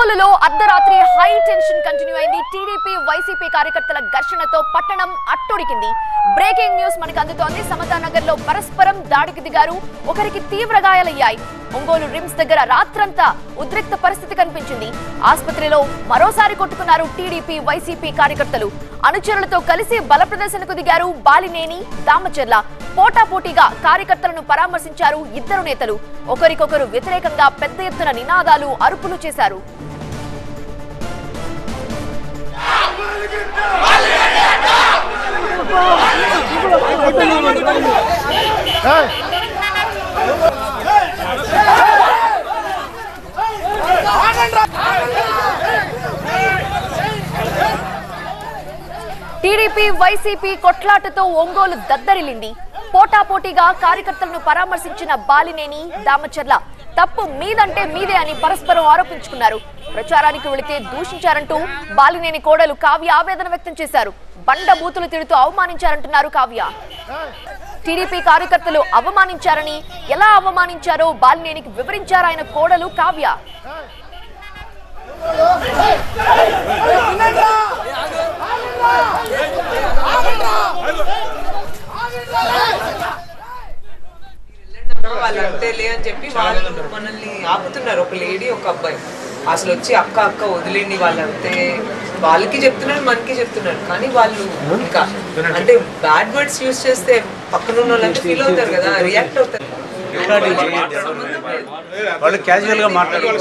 ఒంగోలులో అర్ధరాత్రి high tension continue అయింది. టీడీపీ వైసీపీ కార్యకర్తల ఘర్షణతో పట్టణం అట్టుడికింది. బ్రేకింగ్ న్యూస్ మనకు అందుతోంది. సమతానగర్ లో పరస్పరం దాడికి దిగారు. ఒకరికి తీవ్ర గాయాలయ్యాయి. ఒంగోలు రిమ్స్ దగ్గర రాత్రంతా ఉద్రిక్త పరిస్థితి కనిపించింది. ఆసుపత్రిలో మరోసారి కొట్టుకున్నారు టీడీపీ వైసీపీ కార్యకర్తలు. అనుచరులతో కలిసి బల ప్రదర్శనకు దిగారు బాలినేని, దామచర్ల. పోటాపోటీగా కార్యకర్తలను పరామర్శించారు ఇద్దరు నేతలు. ఒకరికొకరు వ్యతిరేకంగా పెద్ద ఎత్తున నినాదాలు, అరుపులు చేశారు. టీడీపీ వైసీపీ కొట్లాటతో ఒంగోలు దద్దరిల్లింది. పోటాపోటీగా కార్యకర్తలను పరామర్శించిన బాలినేని, దామచర్ల తప్పు మీదంటే మీదే అని పరస్పరం ఆరోపించుకున్నారు. ప్రచారానికి వెళితే దూషించారంటూ బాలినేని కోడలు కావ్య ఆవేదన వ్యక్తం చేశారు. బండ బూతులు తిడుతూ అవమానించారంటున్నారు కావ్య. టీడీపీ కార్యకర్తలు అవమానించారని, ఎలా అవమానించారో బాలినేనికి వివరించారు ఆయన కోడలు కావ్య. వాళ్ళు అంతేలే అని చెప్పి వాళ్ళు మనల్ని ఆపుతున్నారు. ఒక లేడీ, ఒక అబ్బాయి అసలు వచ్చి అక్క అక్క వదిలేండి, వాళ్ళు అంతే వాళ్ళకి చెప్తున్నారు, మనకి చెప్తున్నారు. కానీ వాళ్ళు ఇంకా అంటే బ్యాడ్ వర్డ్స్ యూజ్ చేస్తే పక్కన ఉన్న వాళ్ళంతా ఫీల్ అవుతారు కదా, రియాక్ట్ అవుతారు. వాళ్ళు క్యాజువల్ గా మాట్లాడారు.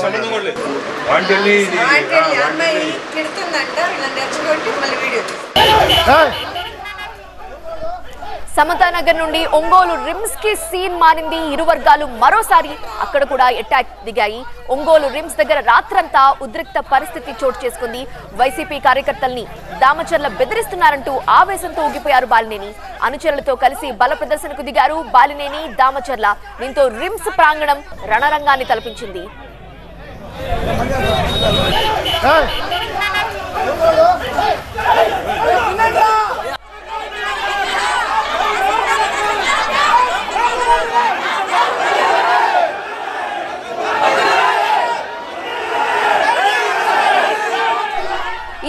సమతానగర్ నుండి ఒంగోలు రిమ్స్ కి సీన్ మారింది. ఇరు వర్గాలు మరోసారి అక్కడ కూడా అటాక్ దిగాయి. ఒంగోలు రిమ్స్ దగ్గర రాత్రంతా ఉద్రిక్త పరిస్థితి చోటు చేసుకుంది. వైసీపీ కార్యకర్తల్ని దామచర్ల బెదిరిస్తున్నారంటూ ఆవేశంతో ఊగిపోయారు బాలినేని. అనుచరులతో కలిసి బల ప్రదర్శనకు దిగారు బాలినేని, దామచర్ల. దీంతో రిమ్స్ ప్రాంగణం రణరంగాన్ని తలపించింది.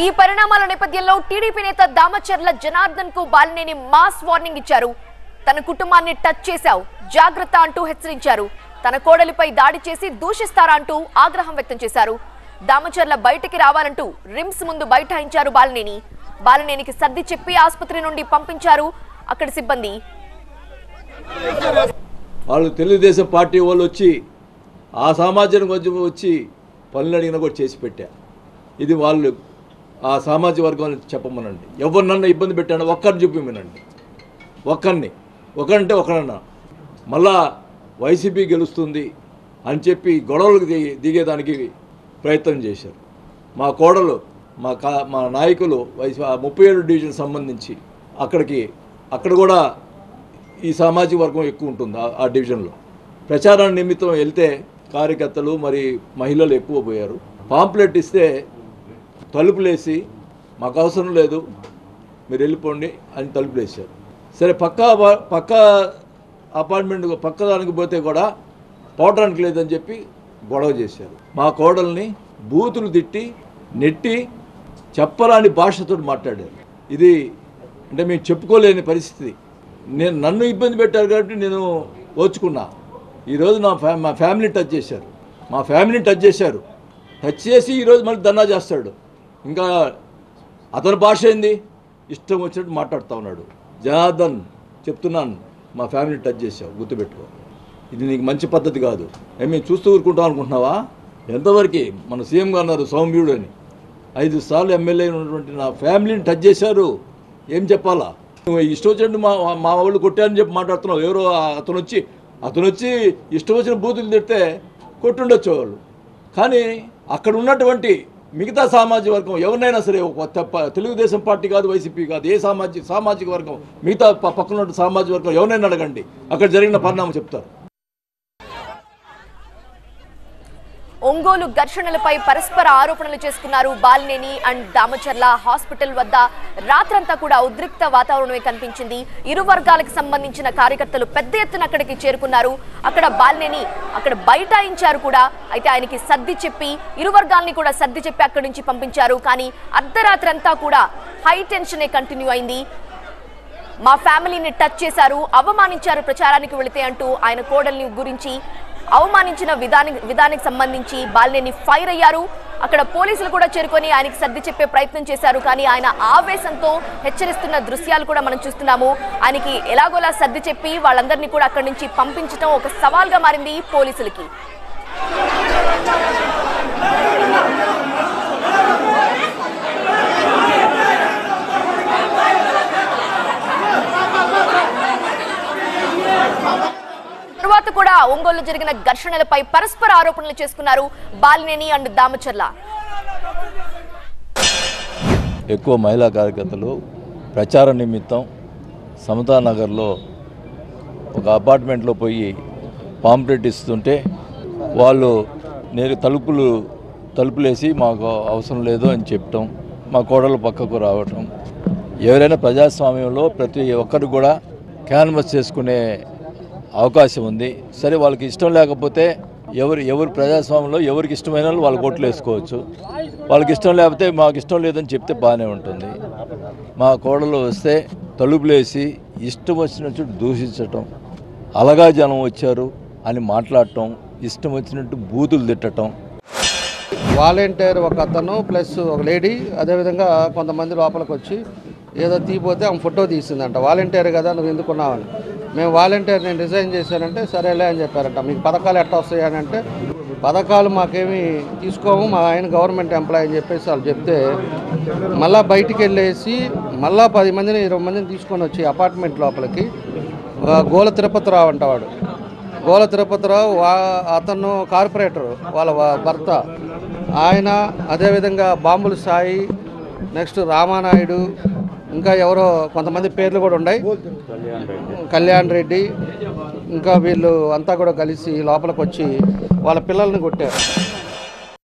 ఈ పరిణామాల నేపథ్యంలో టీడీపీ నేత దామచర్ల జనార్దన్ కు బాలినేని మాస్ వార్నింగ్ ఇచ్చారు. తన కుటుంబాన్ని టచ్ చేశావు, జాగ్రత్త అంటూ హెచ్చరించారు. తన కోడలిపై దాడి చేసి దూషిస్తారా అంటూ ఆగ్రహం వ్యక్తం చేశారు. దామచర్ల బయటికి రావాలంటూ రిమ్స్ ముందు బైఠాయించారు బాలినేని. బాలినేనికి సర్ది చెప్పి ఆసుపత్రి నుండి పంపించారు అక్కడి సిబ్బంది. వాళ్ళు తెలుగుదేశం పార్టీ వాళ్ళు వచ్చి ఆ సామాజిక వర్గం వచ్చి పనులు అడిగినా కూడా చేసి పెట్టా. ఇది వాళ్ళు ఆ సామాజిక వర్గాన్ని చెప్పమనండి. ఎవరినన్నా ఇబ్బంది పెట్టాను ఒక్కరిని చూపిమనండి. ఒకరంటే ఒకరన్నా మళ్ళా వైసీపీ గెలుస్తుంది అని చెప్పి గొడవలకు దిగేదానికి ప్రయత్నం చేశారు. మా కోడలు, మా నాయకులు 37 డివిజన్ సంబంధించి అక్కడ కూడా ఈ సామాజిక వర్గం ఎక్కువ ఉంటుంది. ఆ డివిజన్లో ప్రచారాన్ని నిమిత్తం వెళ్తే కార్యకర్తలు మరి మహిళలు ఎక్కువ పోయారు. పాంప్లెట్ ఇస్తే తలుపులేసి మాకు అవసరం లేదు మీరు వెళ్ళిపోండి అని తలుపులేసారు. సరే పక్క అపార్ట్మెంట్ పక్క దానికి పోతే కూడా పోవడానికి లేదని చెప్పి గొడవ చేశారు. మా కోడల్ని బూతులు తిట్టి నెట్టి చెప్పరాని భాషతో మాట్లాడారు. ఇది అంటే మేము చెప్పుకోలేని పరిస్థితి. నన్ను ఇబ్బంది పెట్టారు కాబట్టి నేను ఓచుకున్నా. ఈరోజు మా ఫ్యామిలీని టచ్ చేశారు. టచ్ చేసి ఈరోజు మళ్ళీ ధర్నా చేస్తాడు. ఇంకా అతని భాష ఏంది, ఇష్టం వచ్చినట్టు మాట్లాడుతూ ఉన్నాడు. జనార్దన్ చెప్తున్నాను, మా ఫ్యామిలీ టచ్ చేసావు, గుర్తుపెట్టుకో. ఇది నీకు మంచి పద్ధతి కాదు. మేము చూస్తూ ఊరుకుంటాం అనుకుంటున్నావా? ఎంతవరకు మన సీఎం గారు అన్నారు సౌమ్యుడు అని. 5 సార్లు ఎమ్మెల్యే ఉన్నటువంటి నా ఫ్యామిలీని టచ్ చేశారు. ఏం చెప్పాలా? నువ్వు ఇష్టం వచ్చినట్టు మా వాళ్ళు కొట్టారని చెప్పి మాట్లాడుతున్నావు. ఎవరో అతను వచ్చి ఇష్టం వచ్చిన బూతులు తిడితే కొట్టుండొచ్చు వాళ్ళు. కానీ అక్కడ ఉన్నటువంటి మిగతా సామాజిక వర్గం ఎవరినైనా సరే, తెలుగుదేశం పార్టీ కాదు, వైసీపీ కాదు, ఏ సామాజిక వర్గం మిగతా పక్కన ఉన్న సామాజిక వర్గం ఎవరినైనా అడగండి, అక్కడ జరిగిన పరిణామం చెప్తారు. ఒంగోలు ఘర్షణలపై పరస్పర ఆరోపణలు చేసుకున్నారు బాలినేని అండ్ దామచర్ల. హాస్పిటల్ వద్ద రాత్రంతా కూడా ఉద్రిక్త వాతావరణమే కనిపించింది. ఇరు వర్గాలకు సంబంధించిన కార్యకర్తలు పెద్ద ఎత్తున అక్కడికి చేరుకున్నారు. అక్కడ బాలినేని అక్కడ బైఠాయించారు కూడా. అయితే ఆయనకి సర్ది చెప్పి ఇరు వర్గాల్ని కూడా సర్ది చెప్పి అక్కడి నుంచి పంపించారు. కానీ అర్ధరాత్రి అంతా కూడా హై టెన్షనే కంటిన్యూ అయింది. మా ఫ్యామిలీని టచ్ చేశారు, అవమానించారు ప్రచారానికి వెళితే అంటూ ఆయన కోడల్ని గురించి అవమానించిన విధానానికి సంబంధించి బాలినేని ఫైర్ అయ్యారు. అక్కడ పోలీసులు కూడా చేరుకొని ఆయనకి సర్ది చెప్పే ప్రయత్నం చేశారు. కానీ ఆయన ఆవేశంతో హెచ్చరిస్తున్న దృశ్యాలు కూడా మనం చూస్తున్నాము. ఆయనకి ఎలాగోలా సర్ది చెప్పి వాళ్ళందరినీ కూడా అక్కడి నుంచి పంపించడం ఒక సవాల్గా మారింది పోలీసులకి. తర్వాత కూడా ఒంగోలులో జరిగిన ఘర్షణలపై పరస్పర ఆరోపణలు చేసుకున్నారు బాలినేని అండ్ దామచర్ల. ఎక్కువ మహిళా కార్యకర్తలు ప్రచార నిమిత్తం సమతానగర్లో ఒక అపార్ట్మెంట్లో పోయి పాంప్లెట్ ఇస్తుంటే వాళ్ళు నేను తలుపులేసి మాకు అవసరం లేదు అని చెప్పటం, మా కోడలు పక్కకు రావటం. ఎవరైనా ప్రజాస్వామ్యంలో ప్రతి ఒక్కరు కూడా క్యాన్వస్ చేసుకునే అవకాశం ఉంది. సరే, వాళ్ళకి ఇష్టం లేకపోతే ఎవరు ప్రజాస్వామ్యంలో ఎవరికి ఇష్టమైన వాళ్ళు ఓట్లు వేసుకోవచ్చు. వాళ్ళకి ఇష్టం లేకపోతే మాకు ఇష్టం లేదని చెప్తే బాగానే ఉంటుంది. మా కోడలు వస్తే తలుపులేసి ఇష్టం వచ్చినట్టు దూషించటం, అలగా జనం వచ్చారు అని మాట్లాడటం, ఇష్టం వచ్చినట్టు బూతులు తిట్టడం. వాలంటీర్ ఒక అతను ప్లస్ ఒక లేడీ, అదేవిధంగా కొంతమంది లోపలికి వచ్చి ఏదో తీపోతే ఆమె ఫోటో తీసిందంట. వాలంటీర్ కదా నువ్వు ఎందుకున్నావని. మేము వాలంటీర్ నేను రిజైన్ చేశానంటే సరేలే అని చెప్పారంట. మీకు పథకాలు ఎట్లా వస్తాయని అంటే పథకాలు మాకేమీ తీసుకోము, మా ఆయన గవర్నమెంట్ ఎంప్లాయీ అని చెప్పేసి వాళ్ళు చెప్తే మళ్ళీ బయటికి వెళ్ళేసి మళ్ళీ 10 మందిని 20 మందిని తీసుకొని వచ్చి అపార్ట్మెంట్ లోపలికి గోల తిరుపతిరావు అంట వాడు. గోల తిరుపతిరావు అతను కార్పొరేటర్ వాళ్ళ భర్త ఆయన, అదేవిధంగా బాంబుల సాయి, నెక్స్ట్ రామానాయుడు, ఇంకా ఎవరో కొంతమంది పేర్లు కూడా ఉన్నాయి, కళ్యాణ్ రెడ్డి, ఇంకా వీళ్ళు అంతా కూడా కలిసి లోపలికి వచ్చి వాళ్ళ పిల్లల్ని కొట్టారు.